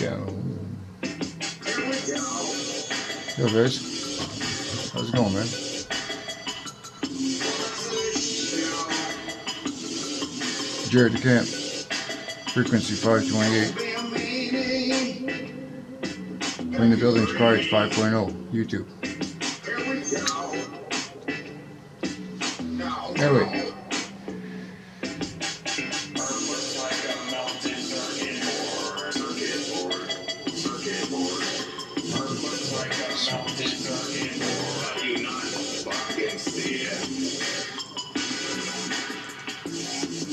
Yeah. Yo, guys. How's it going, man? Jared DeCamp, frequency 528. When the building's quiet, 5.0, YouTube. Anyway,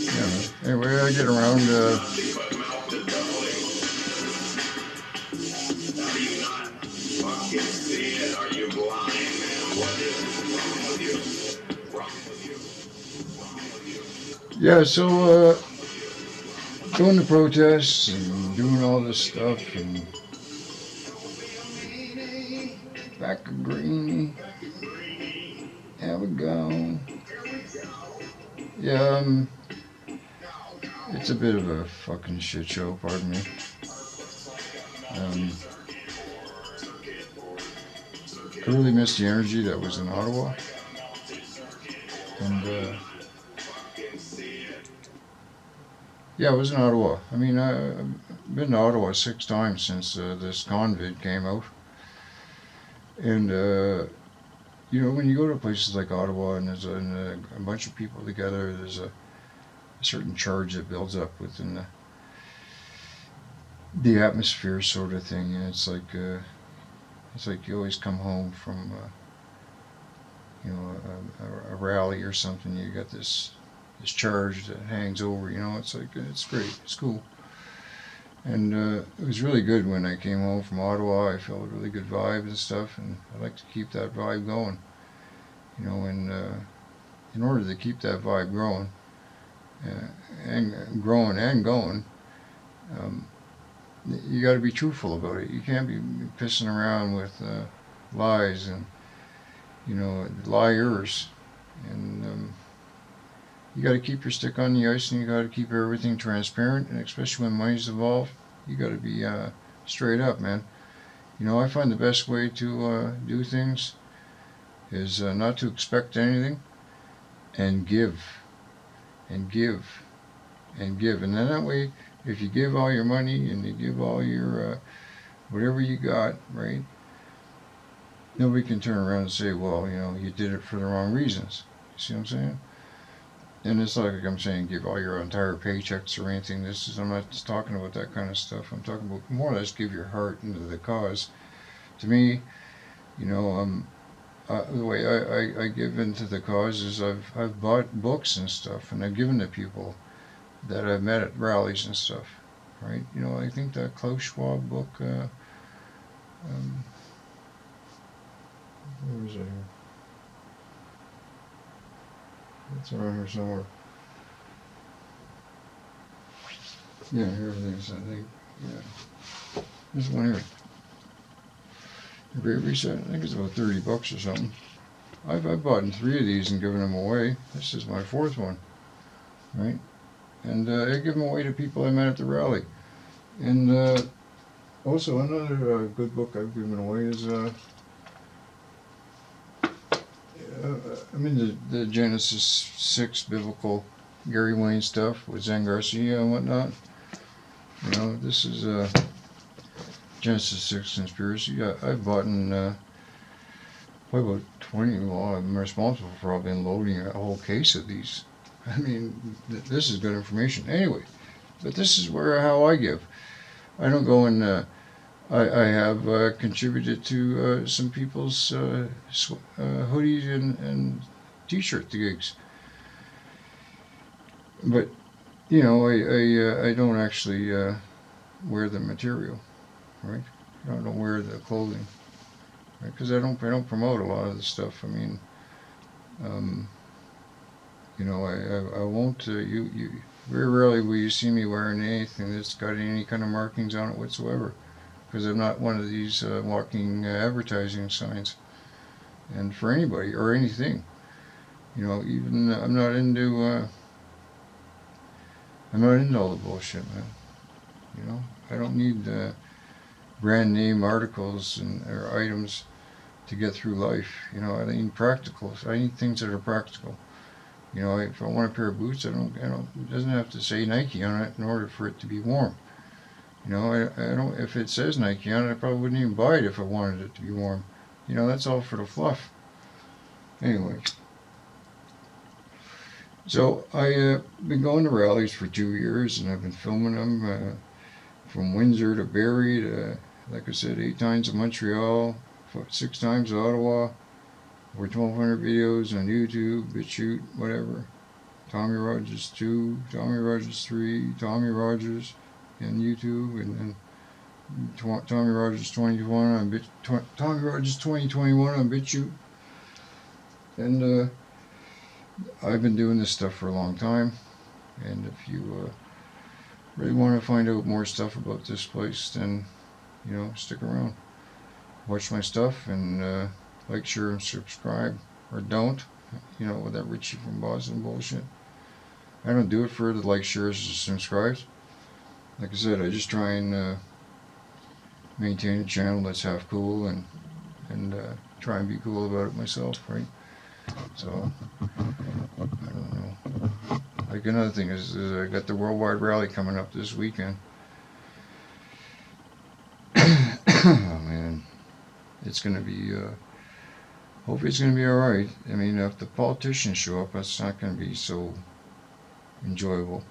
yeah, man. Anyway, I get around. Yeah, so doing the protests and doing all this stuff and back of green. There we go. Yeah, it's a bit of a fucking shit show, pardon me. Um, I really miss the energy that was in Ottawa. And yeah, I was in Ottawa. I mean, I've been to Ottawa 6 times since this convid came out. And, when you go to places like Ottawa and there's a bunch of people together, there's a certain charge that builds up within the atmosphere, sort of thing. And it's like you always come home from, a rally or something. You got this charge that hangs over. It's like it's great. It's cool. And it was really good when I came home from Ottawa. I felt a really good vibe and stuff, and I like to keep that vibe going. And in order to keep that vibe growing and growing and going, um, you got to be truthful about it. You can't be pissing around with lies and liars, and you got to keep your stick on the ice, and you got to keep everything transparent, and especially when money's involved, you got to be straight up, man. I find the best way to do things is not to expect anything and give and give and give. And then that way, if you give all your money and you give all your whatever you got, right, nobody can turn around and say, well, you did it for the wrong reasons. You see what I'm saying? And it's like I'm saying, give all your entire paychecks or anything. I'm not just talking about that kind of stuff. I'm talking about more or less give your heart into the cause. To me, the way I give into the cause is I've bought books and stuff, and I've given to people that I've met at rallies and stuff, right? I think that Klaus Schwab book, where is it here? It's around here somewhere. Yeah, here it is, I think. Yeah. This one here. The Great Reset, I think it's about $30 or something. I've bought 3 of these and given them away. This is my 4th one, right? And I give them away to people I met at the rally. And also another good book I've given away is I'm into the Genesis 6 biblical Gary Wayne stuff with Zen Garcia and whatnot. This is Genesis 6 conspiracy. I've bought probably about 20. Well, I'm responsible for probably unloading a whole case of these. I mean, this is good information. Anyway, but this is how I give. I don't go and I have contributed to some people's hoodies and t-shirt gigs. But, I don't actually wear the material, right? I don't wear the clothing, right? Because I don't promote a lot of the stuff. I mean, I won't. You very rarely will you see me wearing anything that's got any kind of markings on it whatsoever, because I'm not one of these walking advertising signs. And for anybody or anything, even I'm not into all the bullshit, man. I don't need brand name articles and or items to get through life. I need practicals. I need things that are practical. If I want a pair of boots, I don't. It doesn't have to say Nike on it in order for it to be warm. I don't. If it says Nike on it, I probably wouldn't even buy it if I wanted it to be warm. That's all for the fluff. Anyway, so I been going to rallies for 2 years, and I've been filming them from Windsor to Barrie to, like I said, 8 times in Montreal, 6 times in Ottawa. Over 1,200 videos on YouTube, BitChute, whatever. Tommy Rogers 2, Tommy Rogers 3, Tommy Rogers on YouTube, and then Tommy Rogers 2021 on Tommy Rogers 2021 on BitChute. And I've been doing this stuff for a long time. And if you really want to find out more stuff about this place, then stick around. Watch my stuff and like, share, and subscribe, or don't. With that Richie from Boston bullshit. I don't do it for the like, shares, and subscribes. Like I said, I just try and maintain a channel that's half cool and try and be cool about it myself, right? So I don't know. Like, another thing is I got the Worldwide Rally coming up this weekend. Oh man, it's gonna be. Hopefully it's gonna be all right. I mean, if the politicians show up, it's not gonna be so enjoyable,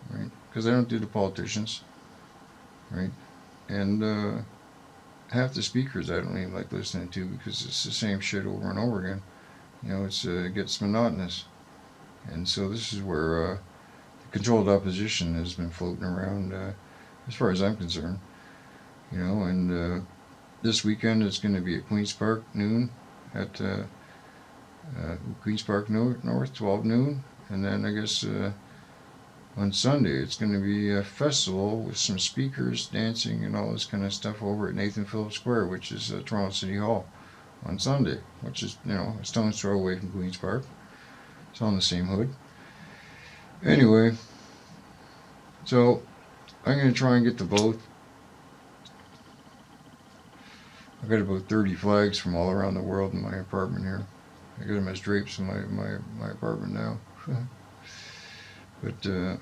right? Because I don't do the politicians, right? And half the speakers I don't even like listening to because it's the same shit over and over again. It gets monotonous. And so this is where the controlled opposition has been floating around, as far as I'm concerned. And this weekend it's going to be at Queen's Park noon, at Queen's Park North, 12 noon. And then I guess on Sunday it's going to be a festival with some speakers, dancing, and all this kind of stuff over at Nathan Phillips Square, which is Toronto City Hall, on Sunday, which is, a stone's throw away from Queen's Park. It's on the same hood. Anyway, so I'm going to try and get to both. I've got about 30 flags from all around the world in my apartment here. I got them as drapes in my apartment now. But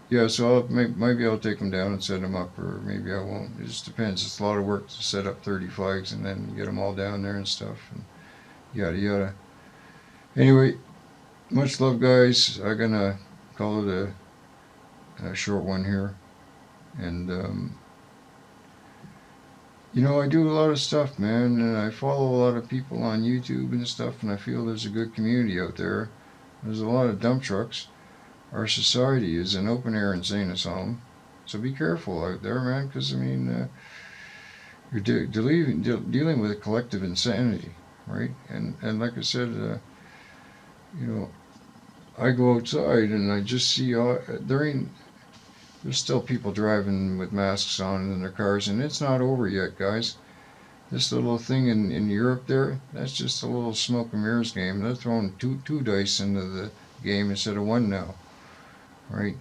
yeah, so maybe I'll take them down and set them up, or maybe I won't. It just depends. It's a lot of work to set up 30 flags and then get them all down there and stuff, and yada yada. Anyway, much love, guys. I'm gonna call it a short one here. And I do a lot of stuff, man, and I follow a lot of people on YouTube and stuff, and I feel there's a good community out there. There's a lot of dump trucks. Our society is an open-air insane asylum, so be careful out there, man, because, I mean, you're dealing with a collective insanity, right? And like I said, I go outside and I just see there's still people driving with masks on in their cars, and it's not over yet, guys. This little thing in Europe there, that's just a little smoke and mirrors game. They're throwing two dice into the game instead of one now, right?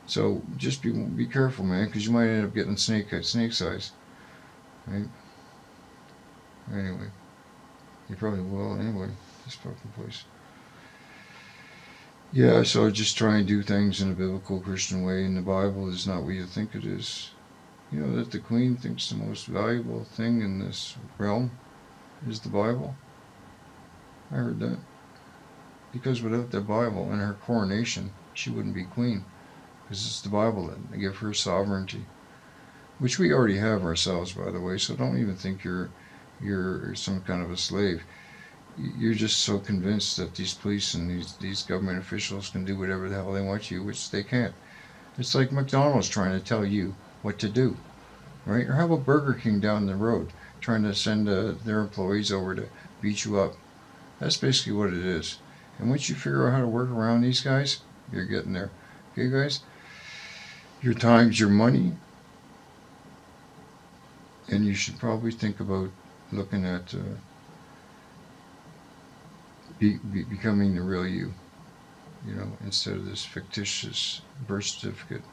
So just be careful, man, because you might end up getting snake eyes, right? Anyway, you probably will anyway. This fucking place. Yeah, so just try and do things in a biblical Christian way, and the Bible is not what you think it is. That the Queen thinks the most valuable thing in this realm is the Bible? I heard that. Because without the Bible and her coronation, she wouldn't be Queen. Because it's the Bible that gives her sovereignty. Which we already have ourselves, by the way, so don't even think you're some kind of a slave. You're just so convinced that these police and these government officials can do whatever the hell they want you, which they can't. It's like McDonald's trying to tell you what to do, right? Or how about Burger King down the road trying to send their employees over to beat you up? That's basically what it is. And once you figure out how to work around these guys, you're getting there. Okay, guys? Your time's your money, and you should probably think about looking at becoming the real you, instead of this fictitious birth certificate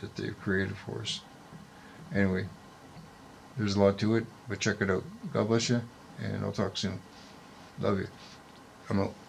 that they've created for us. Anyway, There's a lot to it, but check it out. God bless you, and I'll talk soon. Love you. I'm out.